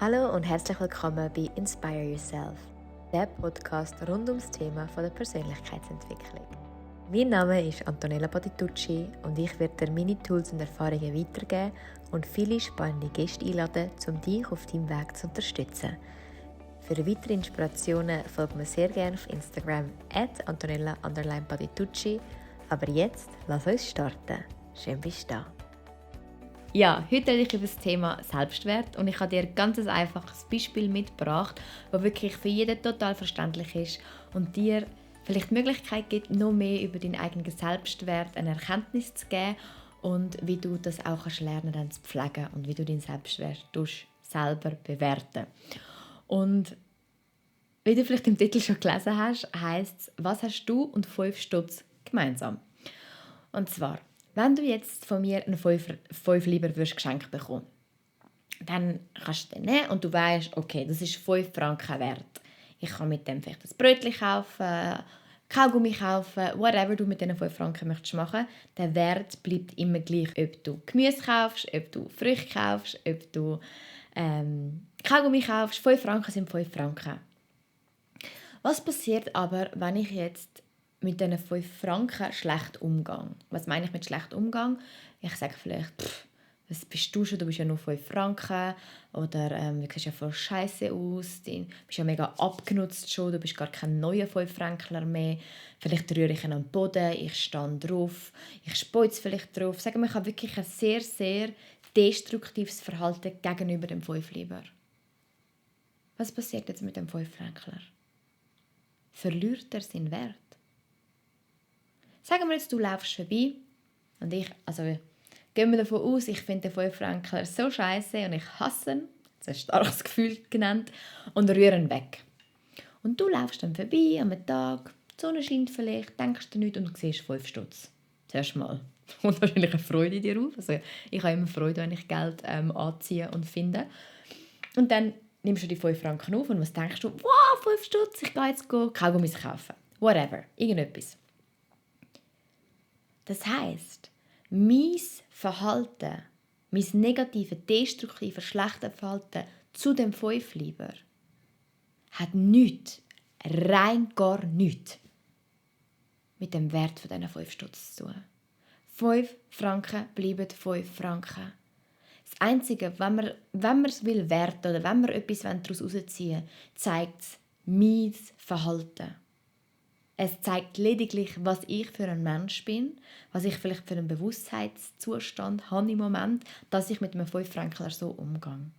Hallo und herzlich willkommen bei Inspire Yourself, der Podcast rund ums Thema der Persönlichkeitsentwicklung. Mein Name ist Antonella Patitucci und ich werde dir meine Tools und Erfahrungen weitergeben und viele spannende Gäste einladen, um dich auf deinem Weg zu unterstützen. Für weitere Inspirationen folgt mir sehr gerne auf Instagram @Antonella_Patitucci. Aber jetzt, lass uns starten. Schön bist du da. Ja, heute rede ich über das Thema Selbstwert und ich habe dir ein ganz einfaches Beispiel mitgebracht, das wirklich für jeden total verständlich ist und dir vielleicht die Möglichkeit gibt, noch mehr über deinen eigenen Selbstwert eine Erkenntnis zu geben und wie du das auch lernen kannst zu pflegen und wie du deinen Selbstwert selber bewerten. Und wie du vielleicht im Titel schon gelesen hast, heisst es, was hast du und 5 Stutz gemeinsam? Und zwar, wenn du jetzt von mir einen 5 lieber geschenkt bekommen, dann kannst du den nehmen und du weißt, okay, das ist 5 Franken wert. Ich kann mit dem vielleicht ein Brötchen kaufen, Kaugummi kaufen, whatever du mit diesen 5 Franken möchtest machen. Der Wert bleibt immer gleich, ob du Gemüse kaufst, ob du Früchte kaufst, ob du Kaugummi kaufst. 5 Franken sind 5 Franken. Was passiert aber, wenn ich jetzt mit diesen 5 Franken schlecht umgehe? Was meine ich mit schlecht umgang? Ich sage vielleicht, was bist du schon? Du bist ja nur 5 Franken. Oder du siehst ja voll scheiße aus. Du bist ja mega abgenutzt schon. Du bist gar kein neuer 5-Frankler mehr. Vielleicht rühre ich ihn am Boden. Ich stehe drauf. Ich speuze vielleicht drauf. Sagen wir, ich habe wirklich ein sehr, sehr destruktives Verhalten gegenüber dem 5-Lieber. Was passiert jetzt mit dem 5-Frankler? Verliert er seinen Wert? Sagen wir jetzt, du laufst vorbei und gehen wir davon aus, ich finde den 5-Frankler so scheiße und ich hasse ihn, das ist ein starkes Gefühl genannt, und rühre ihn weg. Und du laufst dann vorbei am Tag, die Sonne scheint vielleicht, denkst du nichts und du siehst 5 Stutz. Zuerst mal. Und wahrscheinlich eine Freude in dir auf. Also ich habe immer Freude, wenn ich Geld anziehe und finde. Und dann nimmst du die 5 Franken auf und was denkst du? Wow, 5 Stutz, ich gehe jetzt Kaugummis kaufen. Whatever, irgendetwas. Das heisst, mein Verhalten, mein negatives, destruktives, schlechtes Verhalten zu dem 5-Lieber hat nichts, rein gar nichts mit dem Wert von diesen 5 Stutz zu tun. 5 Franken bleiben 5 Franken. Das Einzige, wenn man es werten oder wenn wir etwas daraus herausziehen wollen, zeigt es mein Verhalten. Es zeigt lediglich, was ich für ein Mensch bin, was ich vielleicht für einen Bewusstseinszustand habe im Moment, dass ich mit einem 5-Frankler so umgehe.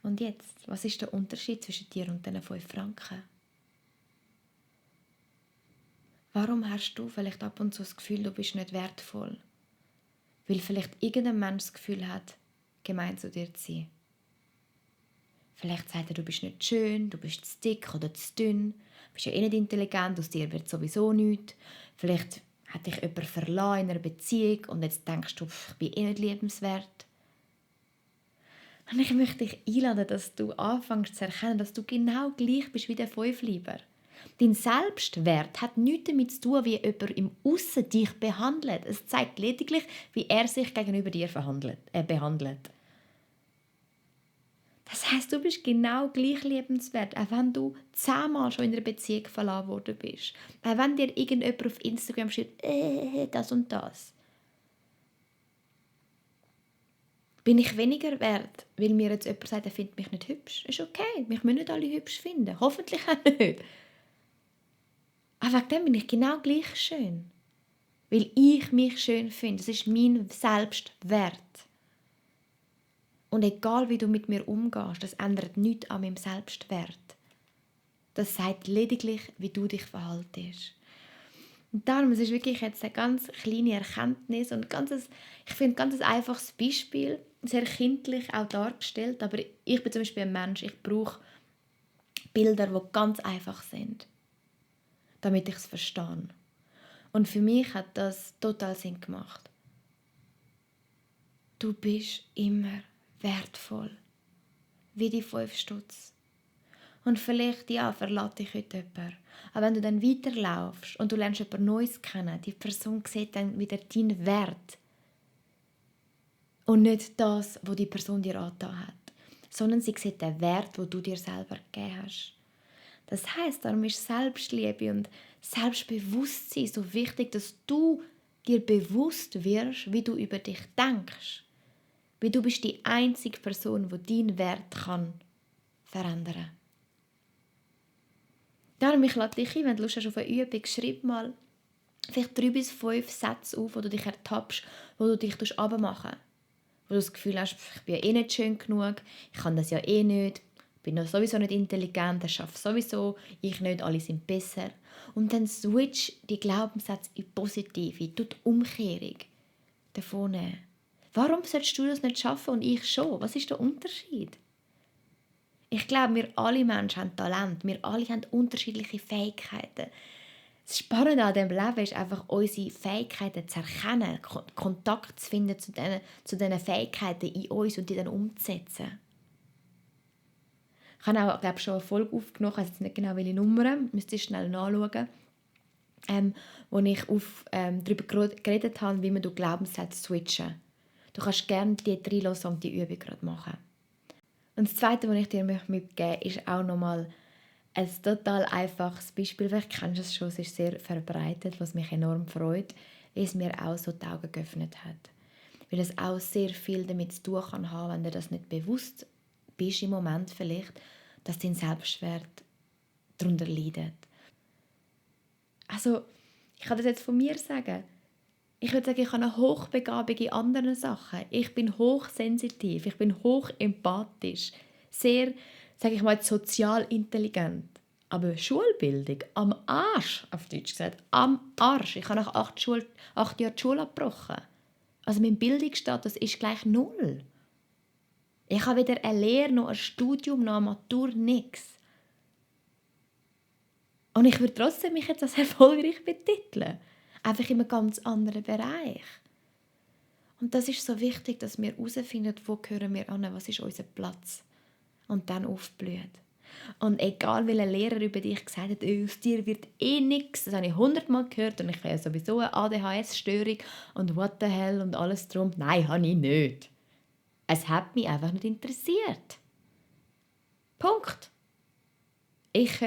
Und jetzt, was ist der Unterschied zwischen dir und diesen 5 Franken? Warum hast du vielleicht ab und zu das Gefühl, du bist nicht wertvoll? Weil vielleicht irgendein Mensch das Gefühl hat, gemein zu dir zu sein. Vielleicht sagt er, du bist nicht schön, du bist zu dick oder zu dünn, du bist ja eh nicht intelligent, aus dir wird sowieso nichts. Vielleicht hat dich jemand verlassen in einer Beziehung und jetzt denkst du, ich bin eh nicht liebenswert. Und ich möchte dich einladen, dass du anfängst zu erkennen, dass du genau gleich bist wie der 5-Lieber. Dein Selbstwert hat nichts damit zu tun, wie jemand im Aussen dich behandelt. Es zeigt lediglich, wie er sich gegenüber dir behandelt. Das heisst, du bist genau gleich liebenswert, auch wenn du 10-mal schon in einer Beziehung verlassen worden bist. Auch wenn dir irgendjemand auf Instagram schreibt, das und das. Bin ich weniger wert, weil mir jetzt jemand sagt, er findet mich nicht hübsch? Ist okay, mich müssen nicht alle hübsch finden. Hoffentlich auch nicht. Aber wegen dem bin ich genau gleich schön. Weil ich mich schön finde. Das ist mein Selbstwert. Und egal, wie du mit mir umgehst, das ändert nichts an meinem Selbstwert. Das sagt lediglich, wie du dich verhaltest. Und darum, es ist wirklich jetzt eine ganz kleine Erkenntnis und ich finde, ein ganz einfaches Beispiel, sehr kindlich auch dargestellt, aber ich bin zum Beispiel ein Mensch, ich brauche Bilder, die ganz einfach sind, damit ich es verstehe. Und für mich hat das total Sinn gemacht. Du bist immer wertvoll, wie die 5 Stutz. Und vielleicht, verlässt dich heute jemand. Aber wenn du dann weiterlaufst und du lernst jemand Neues kennen, die Person sieht dann wieder deinen Wert. Und nicht das, was die Person dir angetan hat. sondern sie sieht den Wert, den du dir selber gegeben hast. Das heisst, darum ist Selbstliebe und Selbstbewusstsein so wichtig, dass du dir bewusst wirst, wie du über dich denkst. Weil du bist die einzige Person, die deinen Wert verändern kann. Darum, ich lade dich ein, wenn du Lust hast auf eine Übung, schreib mal vielleicht 3 bis 5 Sätze auf, wo du dich ertappst, wo du dich runtermachen. Wo du das Gefühl hast, ich bin ja nicht schön genug, ich kann das ja nicht, ich bin sowieso nicht intelligent, das schaffe sowieso, ich nicht, alle sind besser. Und dann switch die Glaubenssätze in positive, tu die Umkehrung davon nehmen. Warum sollst du das nicht schaffen und ich schon? Was ist der Unterschied? Ich glaube, wir alle Menschen haben Talent, wir alle haben unterschiedliche Fähigkeiten. Das Spannende an diesem Leben ist einfach, unsere Fähigkeiten zu erkennen, Kontakt zu finden zu diesen Fähigkeiten in uns und die dann umzusetzen. Ich habe auch, glaube ich, schon eine Folge aufgenommen, ich weiß jetzt nicht genau, welche Nummer, müsste ich schnell nachschauen, wo ich darüber geredet habe, wie man Glaubenssätze switchen. Du kannst gerne die reinhören und die Übung gerade machen. Und das Zweite, was ich dir mitgeben möchte, ist auch nochmal ein total einfaches Beispiel. Vielleicht kennst du es schon, es ist sehr verbreitet, was mich enorm freut, weil es mir auch so die Augen geöffnet hat. Weil es auch sehr viel damit zu tun kann haben, wenn du das nicht bewusst bist im Moment vielleicht, dass dein Selbstwert darunter leidet. Also, ich kann das jetzt von mir sagen. Ich würde sagen, ich habe eine Hochbegabung in anderen Sachen. Ich bin hochsensitiv, ich bin hochempathisch, sehr, sage ich mal, sozial intelligent. Aber Schulbildung, am Arsch, auf Deutsch gesagt, am Arsch. Ich habe nach 8 Jahren die Schule abgebrochen. Also mein Bildungsstatus ist gleich 0. Ich habe weder eine Lehre, noch ein Studium, noch eine Matur, nichts. Und ich würde trotzdem mich jetzt als erfolgreich betiteln. Einfach in einem ganz anderen Bereich. Und das ist so wichtig, dass wir herausfinden, wo gehören wir an, was ist unser Platz. Und dann aufblühen. Und egal, welcher Lehrer über dich gesagt hat, aus dir wird nichts, das habe ich 100-mal gehört und ich habe ja sowieso eine ADHS-Störung und what the hell und alles drum. Nein, habe ich nicht. Es hat mich einfach nicht interessiert. Punkt. Ich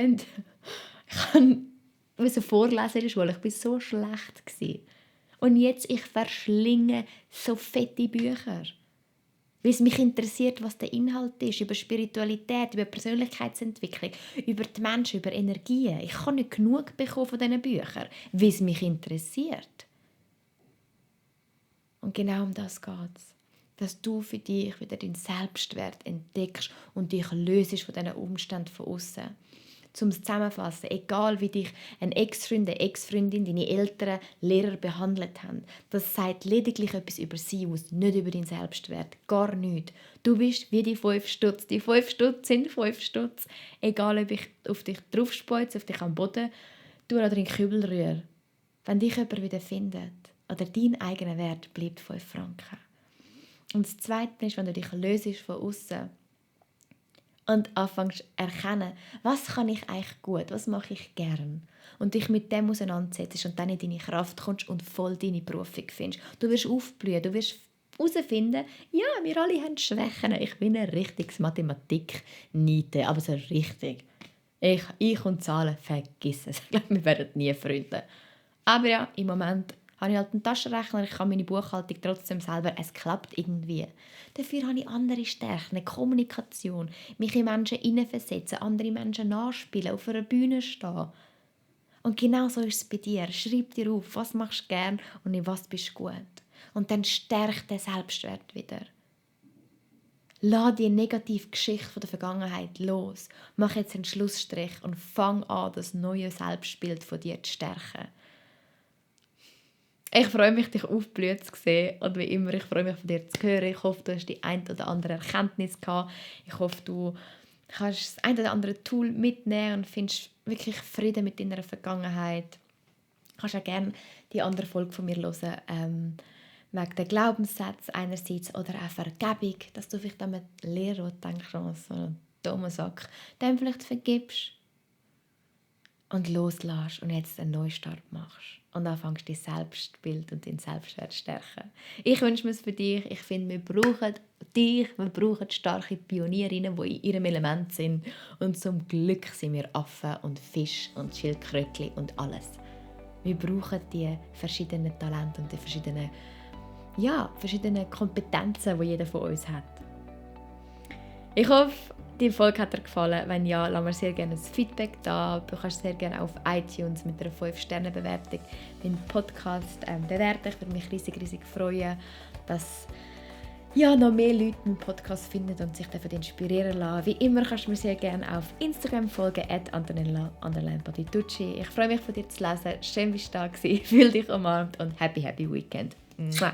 musste vorlesen in der Schule. Ich war so schlecht. Und jetzt, ich verschlinge so fette Bücher. Weil es mich interessiert, was der Inhalt ist, über Spiritualität, über Persönlichkeitsentwicklung, über die Menschen, über Energien. Ich kann nicht genug bekommen von diesen Büchern, weil es mich interessiert. Und genau um das geht es. Dass du für dich wieder deinen Selbstwert entdeckst und dich löst von diesen Umständen von außen. Zum Zusammenfassen, egal wie dich ein Ex-Freund, eine Ex-Freundin, deine Eltern, Lehrer behandelt haben, das sagt lediglich etwas über sie aus, nicht über deinen Selbstwert. Gar nichts. Du bist wie die 5 Stutz. Die 5 Stutz sind 5 Stutz. Egal, ob ich auf dich draufspeuze, auf dich am Boden tue oder in den Kübel rühre. Wenn dich jemand wieder findet, oder dein eigener Wert bleibt 5 Franken. Und das Zweite ist, wenn du dich löst von außen und anfängst zu erkennen, was kann ich eigentlich gut, was mache ich gern und dich mit dem auseinandersetzt und dann in deine Kraft kommst und voll deine Berufung findest. Du wirst aufblühen, du wirst herausfinden, ja, wir alle haben Schwächen. Ich bin ein richtiges Mathematik-Niete, aber so richtig. Ich und Zahlen, vergiss es. Ich glaube, wir werden nie Freunde. Aber ja, im Moment habe ich halt einen Taschenrechner, ich kann meine Buchhaltung trotzdem selber, es klappt irgendwie. Dafür habe ich andere Stärken, eine Kommunikation, mich in Menschen hineinversetzen, andere Menschen nachspielen, auf einer Bühne stehen. Und genau so ist es bei dir. Schreib dir auf, was machst du gern und in was bist du gut. Und dann stärkt der Selbstwert wieder. Lass die negative Geschichte von der Vergangenheit los. Mach jetzt einen Schlussstrich und fang an, das neue Selbstbild von dir zu stärken. Ich freue mich, dich aufblühen zu sehen und wie immer, ich freue mich, von dir zu hören. Ich hoffe, du hast die ein oder andere Erkenntnis gehabt. Ich hoffe, du kannst das ein oder andere Tool mitnehmen und findest wirklich Frieden mit deiner Vergangenheit. Du kannst auch gerne die andere Folge von mir hören, wegen der Glaubenssätze einerseits oder auch Vergebung, dass du vielleicht damit Lehrer und denkst, oh, so ein dummer Sack, dem vielleicht vergibst und loslässt und jetzt einen Neustart machst. Und anfängst dein Selbstbild und dein Selbstwert zu stärken. Ich wünsche mir es für dich. Ich finde, wir brauchen dich. Wir brauchen starke Pionierinnen, die in ihrem Element sind. Und zum Glück sind wir Affen und Fisch und Schildkrötchen und alles. Wir brauchen die verschiedenen Talente und die verschiedenen Kompetenzen, die jeder von uns hat. Ich hoffe, die Folge hat dir gefallen. Wenn ja, lass mir sehr gerne ein Feedback da. Du kannst sehr gerne auf iTunes mit einer 5-Sterne-Bewertung meinen Podcast bewerten. Ich würde mich riesig, riesig freuen, dass noch mehr Leute meinen Podcast finden und sich davon inspirieren lassen. Wie immer kannst du mir sehr gerne auf Instagram folgen, @Antonella_Patitucci. Ich freue mich, von dir zu lesen. Schön, dass du da warst. Fühl dich umarmt und happy Weekend. Mua.